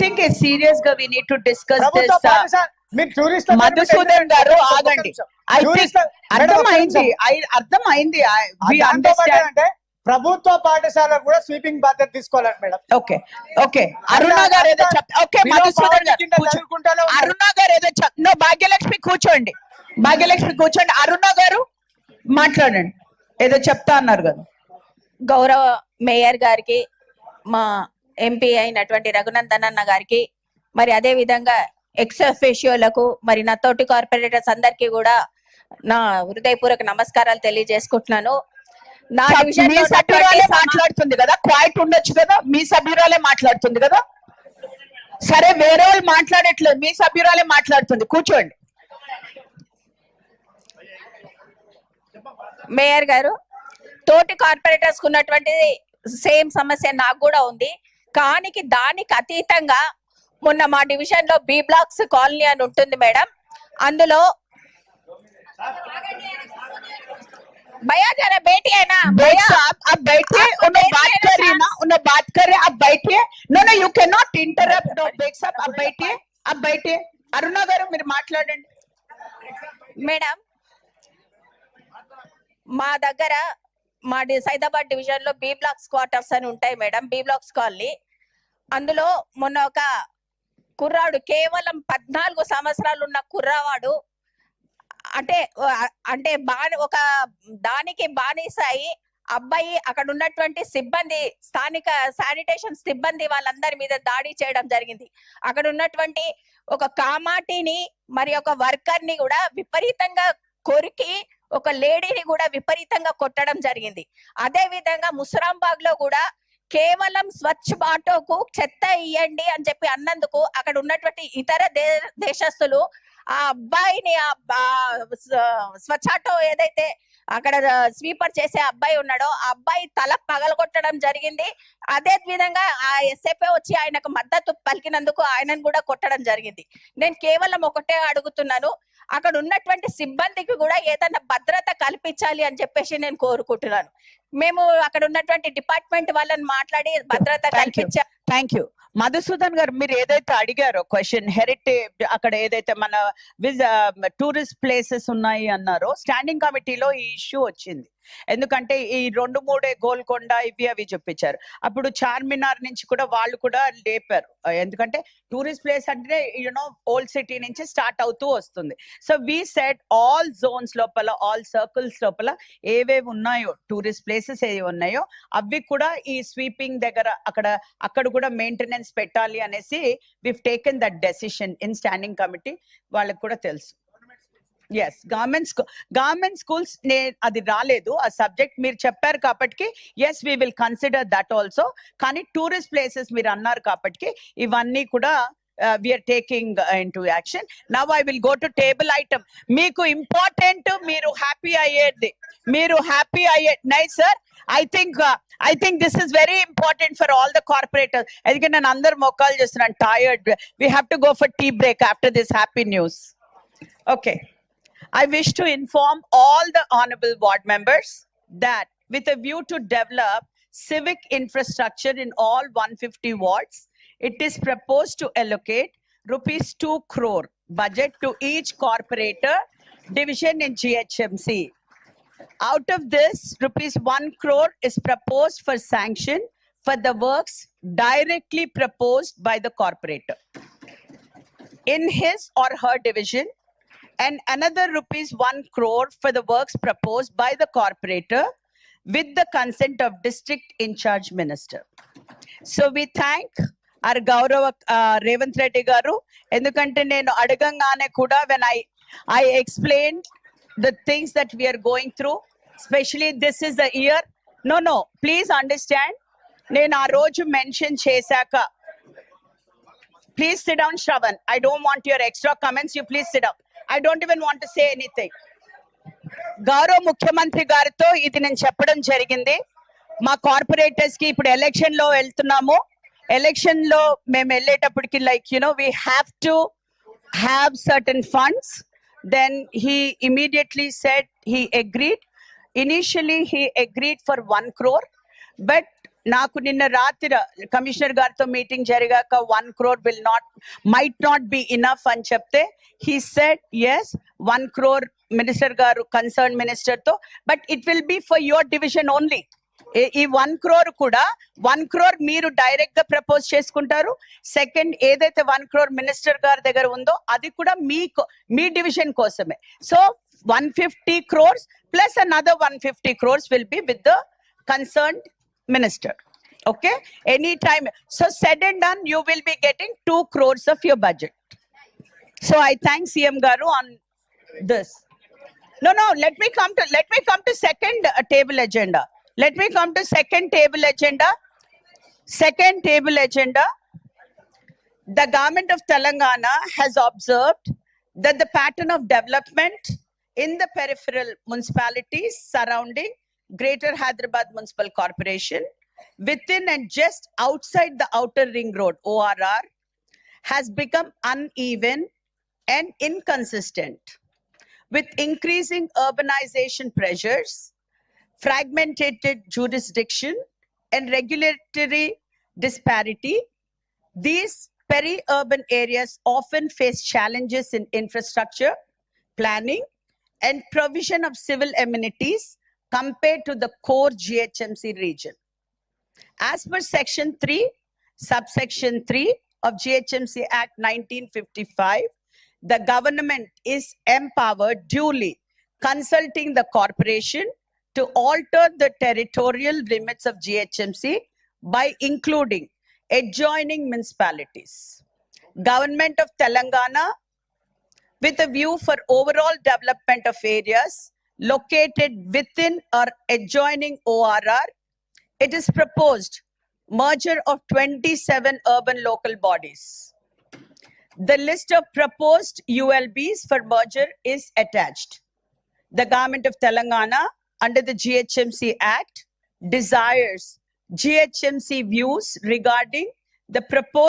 think serious ga we need to discuss this. Madhusudan గారు ఆగండి. I think అర్థమైంది. We understand. అంటే ప్రభుత్వ పాఠశాల కూడా స్వీపింగ్ బాధ్యత తీసుకోవాలండి మేడం. ఓకే ఓకే అరుణ గారు ఏదో ఓకే మధుసూదన్ గారు అరుణ గారు ఏదో నో భాగ్యలక్ష్మి కూర్చోండి. భాగ్యలక్ష్మి కూర్చోండి. అరుణ గారు మాట్లాడండి. ఏదో చెప్తా అన్నారు కదా. గౌరవ మేయర్ గారికి, మా ఎంపీ అయినటువంటి రఘునందన్ అన్న గారికి, మరి అదే విధంగా ఎక్స్ అఫీషియోలకు, మరి నా తోటి కార్పొరేటర్స్ అందరికీ కూడా నా హృదయపూర్వక నమస్కారాలు తెలియజేసుకుంటున్నాను. నా సభ్యురాలే మాట్లాడుతుంది కదా, క్వైట్ ఉండొచ్చు కదా. మీ సభ్యురాలే మాట్లాడుతుంది కదా. సరే వేరే వాళ్ళు మాట్లాడట్లేదు, మీ సభ్యురాలే మాట్లాడుతుంది. కూర్చోండి. మేయర్ గారు, తోటి కార్పొరేటర్స్ ఉన్నటువంటి సేమ్ సమస్య నాకు కూడా ఉంది. కానీ దానికి అతీతంగా మొన్న మా డివిజన్ లో బి బ్లాక్స్ కాలనీ అని ఉంటుంది మేడం. అందులో भैया जरा बैठिए ना भैया, आप बैठिए, उन्हें बात कर रही ना, उन्हें बात कर रहे, आप बैठिए. No no, you can not interrupt. Baig साहब आप बैठिए, आप बैठिए. अरुणा गारू మీరు మాట్లాడండి. మేడం, మా దగ్గర మా సైదాబాద్ డివిజన్ లో బి బ్లాక్స్ క్వార్టర్స్ అని ఉంటాయి మేడం, బి బ్లాక్స్ కాలనీ. అందులో మొన్న ఒక కుర్రాడు, కేవలం 14 సంవత్సరాలు ఉన్న కుర్రవాడు, అంటే ఒక దానికి బానిసాయి అబ్బాయి అక్కడ ఉన్నటువంటి సిబ్బంది, స్థానిక శానిటేషన్ సిబ్బంది వాళ్ళందరి మీద దాడి చేయడం జరిగింది. అక్కడ ఉన్నటువంటి ఒక కామాటిని మరి ఒక వర్కర్ ని కూడా విపరీతంగా కొరికి, ఒక లేడీని కూడా విపరీతంగా కొట్టడం జరిగింది. అదే విధంగా ముసరాంబాగ్ లో కూడా కేవలం స్వచ్ఛ ఆటోకు చెత్త ఇయ్యండి అని చెప్పి అన్నందుకు అక్కడ ఉన్నటువంటి ఇతర దేశస్తులు ఆ అబ్బాయిని, స్వచ్ఛ ఆటో ఏదైతే అక్కడ స్వీపర్ చేసే అబ్బాయి ఉన్నాడో ఆ అబ్బాయి తల పగలగొట్టడం జరిగింది. అదే విధంగా ఆ ఎస్ఎఫ్ఏ వచ్చి ఆయనకు మద్దతు పలికినందుకు ఆయనను కూడా కొట్టడం జరిగింది. నేను కేవలం ఒకటే అడుగుతున్నాను, అక్కడ ఉన్నటువంటి సిబ్బందికి కూడా ఏదైనా భద్రత కల్పించాలి అని చెప్పేసి నేను కోరుకుంటున్నాను. మేము అక్కడ ఉన్నటువంటి డిపార్ట్మెంట్ వాళ్ళని మాట్లాడి భద్రత కల్పించా. Thank you. మధుసూదన్ గారు, మీరు ఏదైతే అడిగారో క్వశ్చన్, హెరిటేజ్ అక్కడ ఏదైతే మన టూరిస్ట్ ప్లేసెస్ ఉన్నాయి అన్నారో, స్టాండింగ్ కమిటీలో ఈ ఇష్యూ వచ్చింది. ఎందుకంటే ఈ 2-3 గోల్కొండ ఇవి చూపించారు. అప్పుడు చార్మినార్ నుంచి కూడా వాళ్ళు కూడా లేపారు. ఎందుకంటే టూరిస్ట్ ప్లేస్ అంటే ఓల్డ్ సిటీ నుంచి స్టార్ట్ అవుతూ వస్తుంది. So we set all zones లోపల, ఆల్ సర్కిల్స్ లోపల ఏవేవి ఉన్నాయో, టూరిస్ట్ ప్లేసెస్ ఏవి ఉన్నాయో అవి కూడా ఈ స్వీపింగ్ దగ్గర అక్కడ కూడా మెయింటెనెన్స్ పెట్టాలి అనేసి we've taken that decision in standing committee. వాళ్ళకి కూడా తెలుసు. ఎస్, గవర్నమెంట్ స్కూల్స్ అది రాలేదు ఆ సబ్జెక్ట్, మీరు చెప్పారు కాబట్టి yes we will consider that also. కానీ టూరిస్ట్ ప్లేసెస్ మీరు అన్నారు కాబట్టి ఇవన్నీ కూడా we are taking into action. Now I will go to table item. మీకు ఇంపార్టెంట్, మీరు హ్యాపీ అయ్యేది, nice sir. I think this is very important for all the corporators. ఎందుకంటే నేను అందరు మొక్కలు చేస్తున్నాను, tired. We have to go for tea break after this happy news. Okay. I wish to inform all the honorable ward members that with a view to develop civic infrastructure in all 150 wards, it is proposed to allocate rupees 2 crore budget to each corporator division in GHMC. Out of this, rupees 1 crore is proposed for sanction for the works directly proposed by the corporator in his or her division, and another rupees 1 crore for the works proposed by the corporator with the consent of district in charge minister. So we thank our Gaurav Revanth Reddy garu, endukante nenu adagangane kuda when I explained the things that we are going through, especially this is the year. No, please understand, nenu aa roju mention chesaka, please sit down Shravan. I don't want your extra comments, you please sit down. I don't even want to say anything. గౌరవ ముఖ్యమంత్రి గారితో ఇది నేను చెప్పడం జరిగింది. మా corporators కి ఇప్పుడు ఎలక్షన్ లో వెళ్తున్నాము. ఎలక్షన్ లో మేము వెళ్ళేటప్పటికి we have to have certain funds. Then he immediately said he agreed. Initially he agreed for 1 crore, but నాకు నిన్న రాత్రి కమిషనర్ గారితో మీటింగ్ జరిగాక 1 crore might not be enough అని చెప్తే he said yes 1 crore minister గారు కన్సర్న్ మినిస్టర్ తో but it will be for your division only. ఈ 1 crore కూడా 1 crore మీరు డైరెక్ట్ గా ప్రపోజ్ చేసుకుంటారు. సెకండ్ ఏదైతే 1 crore మినిస్టర్ గారి దగ్గర ఉందో అది కూడా మీ డివిజన్ కోసమే. So 150 crores plus another 150 crores will be with the concerned minister. Okay, anytime. So said and done, you will be getting 2 crores of your budget. So I thank CM Garu on this. No, let me come to second table agenda. Let me come to second table agenda. Second table agenda. The government of Telangana has observed that the pattern of development in the peripheral municipalities surrounding Greater Hyderabad Municipal Corporation, within and just outside the outer ring road (ORR), has become uneven and inconsistent, with increasing urbanization pressures, fragmented jurisdiction, and regulatory disparity. These peri-urban areas often face challenges in infrastructure, planning, and provision of civil amenities compared to the core GHMC region. As per Section 3, Subsection 3 of GHMC Act 1955, the government is empowered duly consulting the corporation to alter the territorial limits of GHMC by including adjoining municipalities. Government of Telangana, with a view for overall development of areas located within or adjoining ORR, it is proposed merger of 27 urban local bodies. The list of proposed ULBs for merger is attached. The government of Telangana, under the GHMC Act, desires GHMC views regarding the proposed